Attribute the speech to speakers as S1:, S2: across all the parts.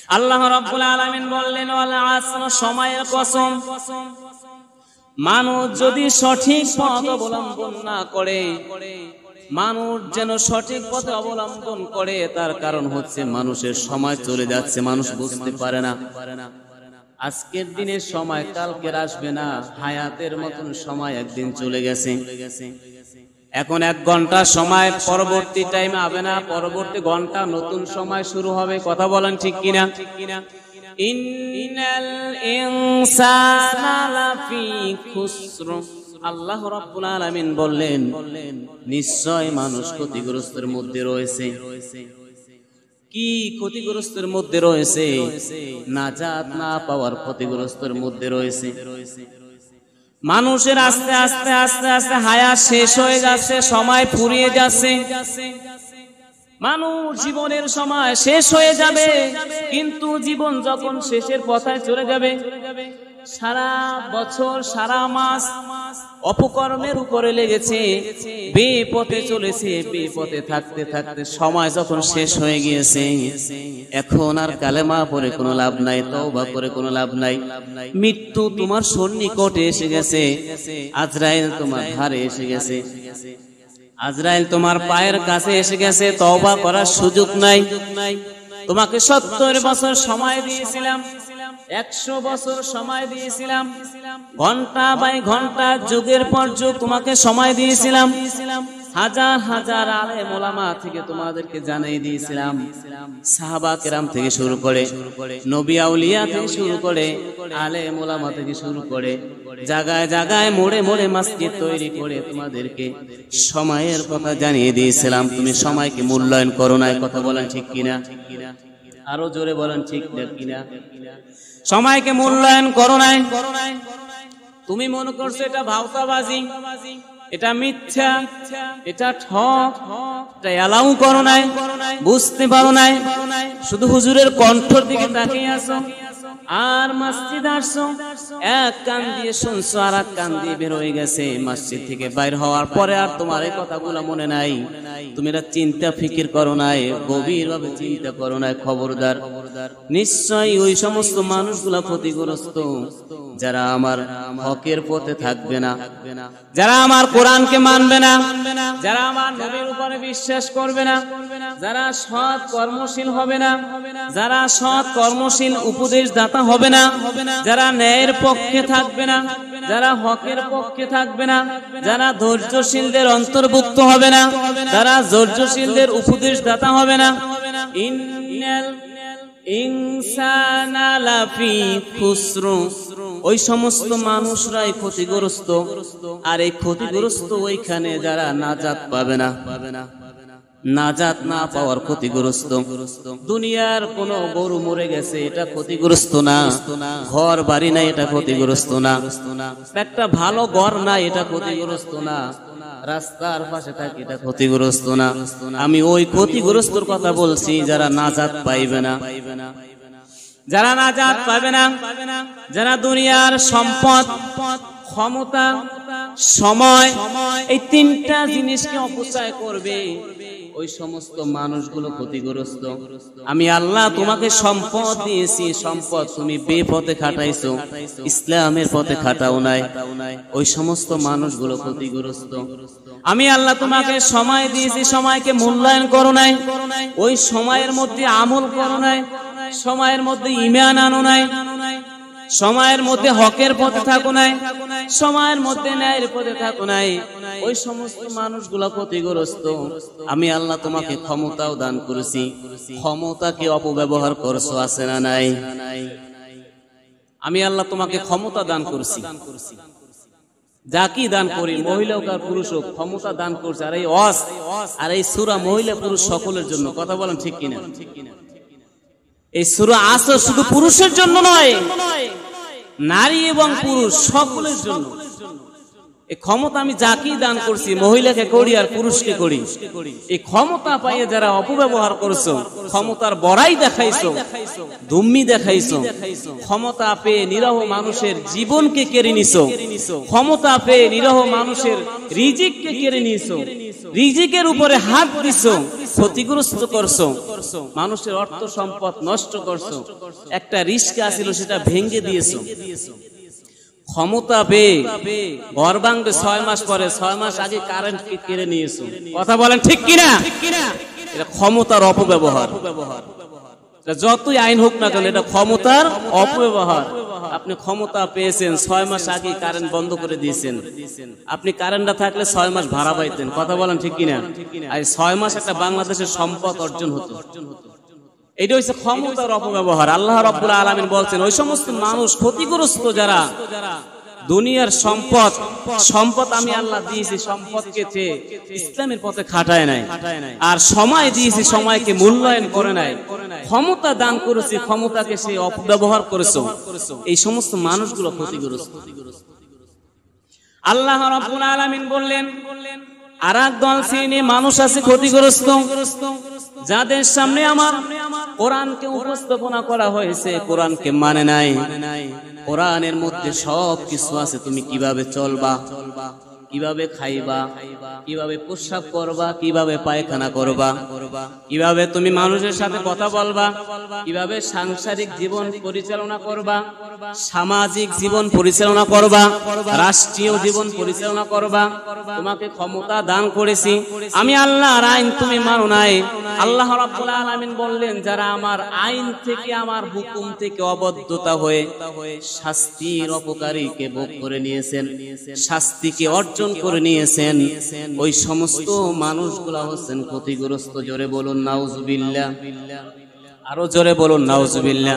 S1: আল্লাহ রাব্বুল আলামিন বললেন ওয়াল আসর, সময়ের কসম। মানুষ যদি সঠিক পথ অবলম্বন না করে, মানুষ যেন সঠিক পথে অবলম্বন করে, তার কারণ হচ্ছে মানুষের সময় চলে যাচ্ছে, মানুষ বুঝতে পারে না। আজকের দিনের সময় কালকের আসবে না, হায়াতের মতন সময় একদিন চলে গেছে। এখন 1 ঘন্টা সময় পরবর্তী টাইমে হবে না, পরবর্তী ঘন্টা নতুন সময় শুরু হবে। কথা বলেন ঠিক কিনা? ইন্নাল ইনসানা লাফি খুসর, আল্লাহ রাব্বুল আলামিন বললেন নিশ্চয় মানুষ ক্ষতিগ্রস্তের মধ্যে রয়েছে। কি ক্ষতিগ্রস্তের মধ্যে রয়েছে? নাজাত না পাওয়ার ক্ষতিগ্রস্তের মধ্যে রয়েছে। মানুষের আস্তে আস্তে আস্তে আস্তে হায়াত শেষ হয়ে যাচ্ছে, সময় ফুরিয়ে যাচ্ছে। মানুষ জীবনের সময় শেষ হয়ে যাবে, কিন্তু জীবন যখন শেষের পথায় চলে যাবে, সারা বছর সারা মাস অপকর্মের উপরে লেগেছে, বেপথে চলেছে, বেপথে থাকতে থাকতে সময় যখন শেষ হয়ে গিয়েছে, এখন আর কালেমা পড়ে কোনো লাভ নাই, তওবা করে কোনো লাভ নাই। মৃত্যু তোমার সন্নিকটে এসে গেছে, আজরাইল তোমার ধারে এসে গেছে, আজরাইল তোমার পায়ের কাছে এসে গেছে, তওবা করার সুযোগ নাই। তোমাকে 70 বছর সময় দিয়েছিলাম, 100 বছর সময় দিয়েছিলাম, ঘন্টা বাই ঘন্টা, যুগের পর যুগ তোমাকে সময় দিয়েছিলাম, হাজার হাজার আলেম ওলামা থেকে তোমাদেরকে জানিয়ে দিয়েছিলাম, সাহাবা কেরাম থেকে শুরু করে, নবী আউলিয়া থেকে শুরু করে, আলেম ওলামা থেকে শুরু করে, জায়গায় জায়গায় মোড়ে মোড়ে মসজিদ তৈরি করে তোমাদেরকে সময়ের কথা জানিয়ে দিয়েছিলাম। তুমি সময়কে মূল্যায়ন করো না। কথা বলেন ঠিক কিনা? আরো জোরে বলেন ঠিক কিনা? সময়কে মূল্যায়ন করো নাই। তুমি মনে করছো এটা ভাওতাবাজি, এটা মিথ্যা, এটা ঠক, এটা এলাও করো নাই, বুঝতে পারো নাই, শুধু হুজুরের কণ্ঠর দিকে তাকিয়ে আছো, আর মসজিদ আসছো, এক কান দিয়ে শুনছো আর এক কান দিয়ে বের হয়ে গেছে। মসজিদ থেকে বাইর হওয়ার পরে আর তোমার এই কথাগুলো মনে নাই, তুমি এটা চিন্তা ফিকির করো নাই, গভীর ভাবে চিন্তা করো নাই। খবরদার, নিশ্চয়ই ওই সমস্ত মানুষগুলা ক্ষতিগ্রস্ত যারা আমার হকের পথে থাকবে না, যারা আমার কোরআনকে মানবে না, যারা আমার নবীর উপরে বিশ্বাস করবে না, যারা সৎ কর্মশীল হবে না, যারা সৎ কর্মশীল উপদেশ দাতা হবে না, যারা ন্যায়ের পক্ষে থাকবে না, যারা হকের পক্ষে থাকবে না, যারা ধৈর্যশীলদের অন্তর্ভুক্ত হবে না, যারা ধৈর্যশীলদের উপদেশ দাতা হবে না, ইন্নাল ইনসানা লাফি খুসর, ওই সমস্ত মানুষরাই ক্ষতিগ্রস্ত। আর এই ক্ষতিগ্রস্ত ওইখানে যারা নাজাত পাবে না, নাজাত না পাওয়ার ক্ষতিগ্রস্ত। দুনিয়ার কোন গরু মরে গেছে এটা ক্ষতিগ্রস্ত না, ঘর বাড়ি নাই এটা ক্ষতিগ্রস্ত না, একটা ভালো ঘর নাই এটা ক্ষতিগ্রস্ত না, রাস্তার পাশে থাকে এটা ক্ষতিগ্রস্ত না। আমি ওই ক্ষতিগ্রস্তর কথা বলছি যারা নাজাত পাইবে না, যারা নাজাত পাবে না, যারা দুনিয়ার সম্পদ, ক্ষমতা, সময়, এই 3টা জিনিসকে অপচয় করবে, ওই সমস্ত মানুষগুলো ক্ষতিগ্রস্ত। আমি আল্লাহ তোমাকে সম্পদ দিয়েছি, সম্পদ তুমি বেপথে খাটাইছো, ইসলামের পথে খাটাও নাই, ওই সমস্ত মানুষগুলো ক্ষতিগ্রস্ত। আমি আল্লাহ তোমাকে সময় দিয়েছি, সময়কে মূল্যায়ন করো নাই, ওই সময়ের মধ্যে আমল করো নাই, সময়ের মধ্যে ঈমান আনো নাই, সময়ের মধ্যে হকের পথে থাকো নাই, সময়ের মধ্যে ন্যায়ের পথে থাকো নাই, ওই সমস্ত মানুষগুলো ক্ষতিগ্রস্ত। আমি আল্লাহ তোমাকে ক্ষমতাও দান করেছি, ক্ষমতাকে অপব্যবহার করছো, আছে না নাই? আমি আল্লাহ তোমাকে ক্ষমতা দান করেছি, যা কি দান করি, মহিলা হোক আর পুরুষ হোক, ক্ষমতা দান করছে। আর এই ওয়াজ আর এই সূরা মহিলা পুরুষ সকলের জন্য। কথা বলেন ঠিক কিনা? এই সূরা আসর শুধু পুরুষের জন্য নয়, নারী এবং পুরুষ সকলের জন্য। এই ক্ষমতা আমি যাকে দান করছি, মহিলাকে করি আর পুরুষকে করি। এই ক্ষমতা পাইয়ে যারা অপব্যবহার করছো, ক্ষমতার বড়াই দেখাইছো, দুম্মি দেখাইছো, ক্ষমতা পেয়ে নিরহ মানুষের জীবনকে কেড়ে নিছো, ক্ষমতা পেয়ে নিরহ মানুষের রিজিককে কেড়ে নিছো, রিজিকের উপরে হাত দিছো, ক্ষতিগ্রস্ত করছো, মানুষের অর্থ সম্পদ নষ্ট করছো, একটা রিস্কা ছিল সেটা ভেঙে দিয়েছো, ক্ষমতা পেয়ে ঘর ভাঙবে 6 মাস পরে, 6 মাস আগে কারেন্ট কেড়ে নিয়েছো। কথা বলেন ঠিক কিনা? এটা ক্ষমতার অপব্যবহার। যতই আইন হোক না কেন, এটা ক্ষমতার অপব্যবহার। আপনি ক্ষমতা পেয়েছেন, 6 মাস আগে কারেন্ট বন্ধ করে দিয়েছেন। আপনি কারেন্ট না থাকলে 6 মাস ভাড়া পাইতেন। কথা বলেন ঠিক কিনা? আর 6 মাস একটা বাংলাদেশের সম্পদ অর্জন হতো। এটা হচ্ছে ক্ষমতার অপব্যবহার। আল্লাহ রাব্বুল আলামিন বলছেন, ওই সমস্ত মানুষ ক্ষতিগ্রস্ত যারা দুনিয়ার সম্পদ আমি আল্লাহ দিয়েছি, সম্পদকে ইসলামের পথে খাটায় নাই, আর সময় দিয়েছি, সময়কে মূল্যায়ন করে নাই, ক্ষমতা দান করেছি, ক্ষমতাকে সে অপব্যবহার করেছে, এই সমস্ত মানুষগুলো ক্ষতিগ্রস্ত। আল্লাহ রাব্বুল আলামিন বললেন, আর এক দল শ্রেণী মানুষ আছে ক্ষতিগ্রস্ত, যাদের সামনে আমার কোরআনকে উপস্থাপনা করা হয়েছে, কোরআনকে মানে নাই। কোরআনের মধ্যে সব কিছু আছে, তুমি কিভাবে চলবা, কিভাবে খাইবা, কিভাবে প্রস্রাব করবা, কিভাবে পায়খানা করবা, কিভাবে তুমি মানুষের সাথে কথা বলবা, কিভাবে সাংসারিক জীবন পরিচালনা করবা, সামাজিক জীবন পরিচালনা করবা, রাষ্ট্রীয় জীবন পরিচালনা করবা। তোমাকে ক্ষমতা দান করেছি আমি আল্লাহর আইন, তুমি মানো নাই। আল্লাহ রাব্বুল আলামিন বললেন, যারা আমার আইন থেকে, আমার হুকুম থেকে অবদ্ধতা হয়ে শাস্তির অপকারীকে ভোগ করে নিয়েছেন, শাস্তিকে অর্জন করে নিয়েছেন, ওই সমস্ত মানুষগুলা হচ্ছেন ক্ষতিগ্রস্ত। জোরে বলুন নাউজুবিল্লাহ, আরো জোরে বলুন নাউজুবিল্লাহ।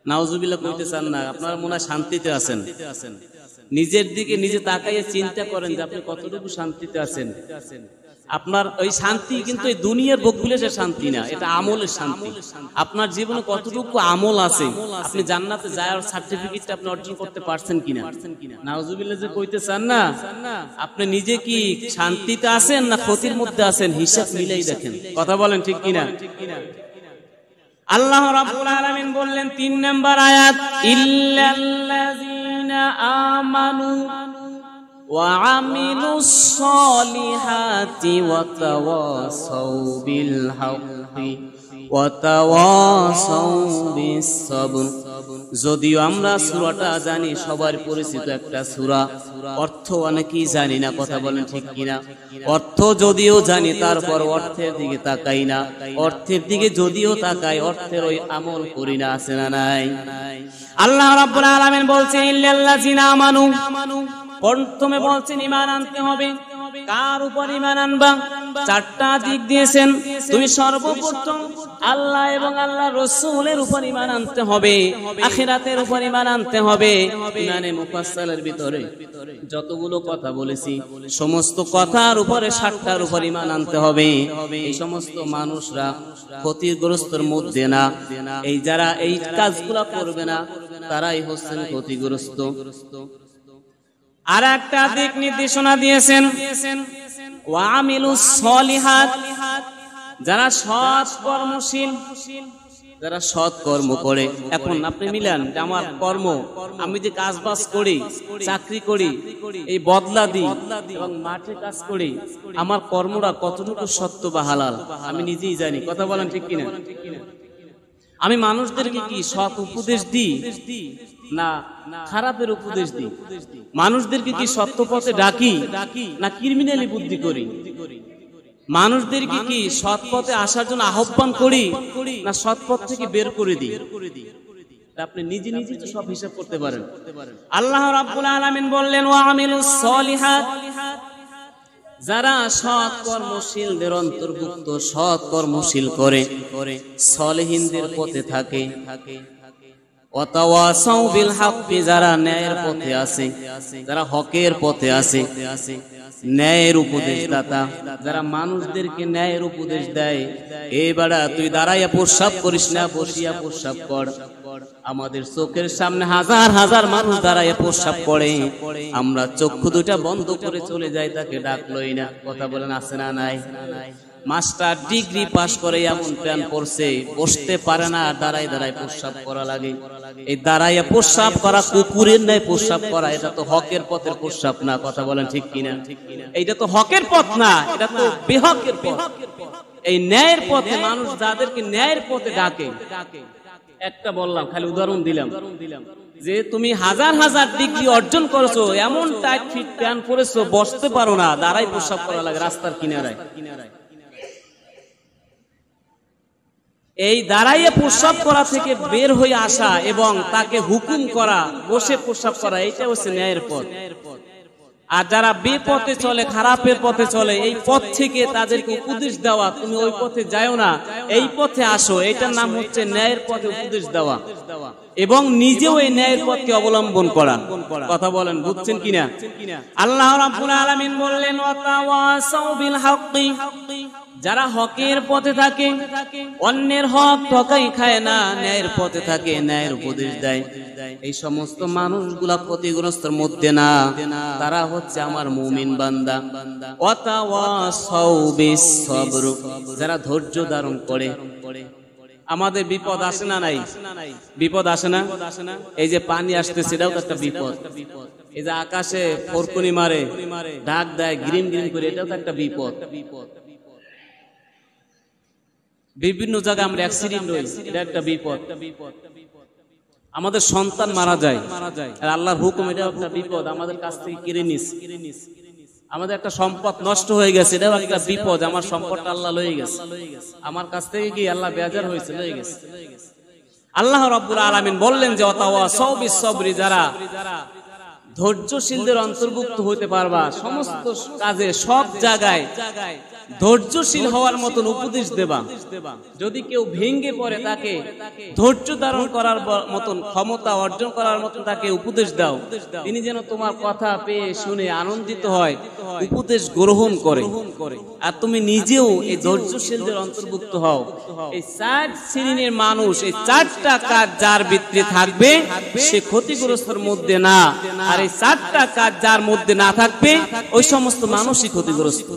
S1: নাউজুবিল্লাহ কইতে চান না? আপনারা মনে হয় শান্তিতে আছেন। নিজের দিকে নিজে তাকাইয়ে চিন্তা করেন যে আপনি কতটুকু শান্তিতে আছেন। আপনার ওই শান্তি কিন্তু এই দুনিয়ার ভোগবিলাসের শান্তি না, এটা আমলের শান্তি। আপনার জীবনে কতটুকু আমল আছে, আপনি জান্নাতে যাওয়ার সার্টিফিকেটটা আপনি অর্জন করতে পারছেন কিনা? নাউজুবিল্লাহ যে কইতে চান না, আপনি নিজে কি শান্তিতে আছেন না ক্ষতির মধ্যে আছেন? হিসাব মিলাই দেখেন। কথা বলেন ঠিক কিনা? আল্লাহ রাব্বুল আলামিন বললেন 3 নাম্বার আয়াত, ইল্লাল্লাযীনা আমানু ওয়া আমিলুস সলিহাতি ওয়া তাওয়াসাউ বিল হাক্কি ওয়া তাওয়াসাউ বিস সাবর। যদিও আমরা সূরাটা জানি, সবার পরিচিত একটা সূরা, অর্থ অনেকেই জানি না। কথা বলেন ঠিক কিনা? অর্থ যদিও জানি, তারপর অর্থের দিকে তাকাই না। অর্থের দিকে যদিও তাকাই, অর্থের ওই আমল করি না, আছে না নাই? আল্লাহ রাব্বুল আলামিন বলছেন, ইল্লাল্লাযিনা আমানু, প্রথমে বলছেন ঈমান আনতে হবে। কার উপর ঈমান আনবা? 4টা দিক দিয়েছেন। তুমি সর্বপ্রথম আল্লাহ এবং আল্লাহর রাসূলের উপর ঈমান আনতে হবে, আখিরাতের উপর ঈমান আনতে হবে। ঈমানে মুফাসসালের ভিতরে যতগুলো কথা বলেছি, সমস্ত কথার উপরে 7টার উপর ঈমান আনতে হবে। এই সমস্ত মানুষরা ক্ষতিগ্রস্তর মধ্যে না। এই যারা এই কাজগুলো করবে না, তারাই হচ্ছেন ক্ষতিগ্রস্ত। আর একটা দিক নির্দেশনা দিয়েছেন, ওয়া আমিলুস সলিহাত, যারা সৎ কর্মশীল, যারা সৎ কর্ম করে। এখন আপনি মিলান যে আমার কর্ম, আমি যে কাজ বাজ করি, চাকরি করি, এই বদলা দিই এবং মাঠে কাজ করি, আমার কর্মটা কতটুকু সত্য বা হালাল আমি নিজেই জানি। কথা বলেন ঠিক কিনা? আমি মানুষদেরকে কি সৎ উপদেশ দিই না খারাপের উপদেশ দিই? মানুষদেরকে কি সত্য পথে ডাকি না ক্রিমিনালি বুদ্ধি করি? মানুষদেরকে কি সৎ পথে আসার জন্য আহ্বান করি না সৎ পথ থেকে বের করে দিই? আপনি নিজে নিজে তো সব হিসাব করতে পারেন। আল্লাহ রাব্বুল আলামিন বললেন, ওয়া আমিলুস সলিহাত, যারা সৎ কর্মশীলদের অন্তর্ভুক্ত, সৎ কর্মশীল করে, সলিহিনদের পথে থাকে। ওয়া তাওয়াসাউ বিল হাক্কি, যারা ন্যায়ের পথে আছে, যারা হকের পথে আছে, ন্যায়ের উপদেশদাতা, যারা মানুষদেরকে ন্যায়ের উপদেশ দেয়। এ বাড়া, তুই দাঁড়াইয়া প্রস্রাব করিস না, বসিয়া প্রস্রাব কর। আমাদের চোখের সামনে হাজার হাজার মানুষ দাঁড়াইয়া প্রস্রাব করে, আমরা চক্ষু দুটা বন্ধ করে চলে যাই, তাকে ডাকলই না। কথা বলেন আছে না নাই? মাস্টার ডিগ্রি পাস করে এমন প্যান পড়ছে, বসতে পারে না, দাঁড়ায় দাঁড়ায় প্রস্রাব করা লাগে। এই দাঁড়াইয়া প্রস্রাব করা, কুকুরের ন্যায় প্রস্রাব করা, এটা তো হকের পথের প্রস্রাব না। কথা বলেন ঠিক কিনা? এইটা তো হকের পথ না, এটা তো বেহকের পথ। এই ন্যায়ের পথে মানুষ যাদেরকে ন্যায়ের পথে ডাকে, একটা বললাম, খালি উদাহরণ দিলাম যে তুমি হাজার হাজার ডিগ্রি অর্জন করেছো, এমন টাইট ফিট প্যান্ট পরেছো, বসতে পারো না, দাঁড়াই প্রস্রাব করা লাগে রাস্তার কিনারায়। এই দাঁড়াইয়ে প্রস্রাব করা থেকে বের হয়ে আসা এবং তাকে হুকুম করা বসে প্রস্রাব করা, এইটা হচ্ছে ন্যায়ের পথ। আর যারা বেপথে চলে, খারাপের পথে চলে, এই পথ থেকে তাদেরকে উপদেশ দেওয়া, তুমি ওই পথে যাও না, এই পথে আসো, এটার নাম হচ্ছে ন্যায়ের পথে উপদেশ দেওয়া এবং নিজেও এই ন্যায়ের পথকে অবলম্বন করা। কথা বলেন, বুঝছেন কিনা? আল্লাহ রাব্বুল আলামিন বললেন, ওয়াতাওয়াসাউ বিল হাক্কি, যারা হকের পথে থাকে, অন্যের হক ঠকাই খায় না, ন্যায়ের পথে থাকে, ন্যায়ের উপদেশ দেয়, এই সমস্ত মানুষগুলা ক্ষতিগ্রস্তের মধ্যে না, তারা হচ্ছে আমার মুমিন বান্দা। ওয়াতাওয়াসাউ বিস সবর, যারা ধৈর্য ধারণ করে। আমাদের বিপদ আসে না নাই? বিপদ আসে না? এই যে পানি আসছে, সেটাও তো একটা বিপদ। এই যে আকাশে ফরকুনি মারে, ডাক দেয়, গ্রিম গ্রিম করে, এটাও তো একটা বিপদ। বিভিন্ন জায়গায় আমরা অ্যাক্সিডেন্ট হই, এটা একটা বিপদ। আমাদের সন্তান মারা যায়, আর আল্লাহর হুকুম, এটা একটা বিপদ, আমাদের কাছ থেকে কেড়ে নিস। আমাদের একটা সম্পদ নষ্ট হয়ে গেছে, এটাও একটা বিপদ, আমার সম্পদটা আল্লাহ লয়ে গেছে, আমার কাছ থেকে কি আল্লাহ বেজার হয়েছে, লয়ে গেছে। আল্লাহ রাব্বুল আলামিন বললেন যে ওয়াতাওয়াসাউ বিস সবরি, যারা ধৈর্যশীলদের অন্তর্ভুক্ত হতে পারবা, সমস্ত কাজে সব জায়গায় ধৈর্যশীল হওয়ার মতন উপদেশ দেবা। যদি কেউ ভেঙ্গে পড়ে, তাকে ধৈর্য ধারণ করার মতন ক্ষমতা অর্জন করার মতন তাকে উপদেশ দাও, তিনি যেন তোমার কথা পেয়ে শুনে আনন্দিত হয়, উপদেশ গ্রহণ করে। আর তুমি নিজেও এই ধৈর্যশীলদের অন্তর্ভুক্ত হও। এই 4 শ্রেণীর মানুষ, এই 4টা কাজ যার ভিতরে থাকবে, সে ক্ষতিগ্রস্তের মধ্যে না। আর এই 4টা কাজ যার মধ্যে না থাকবে, ওই সমস্ত মানুষই ক্ষতিগ্রস্ত।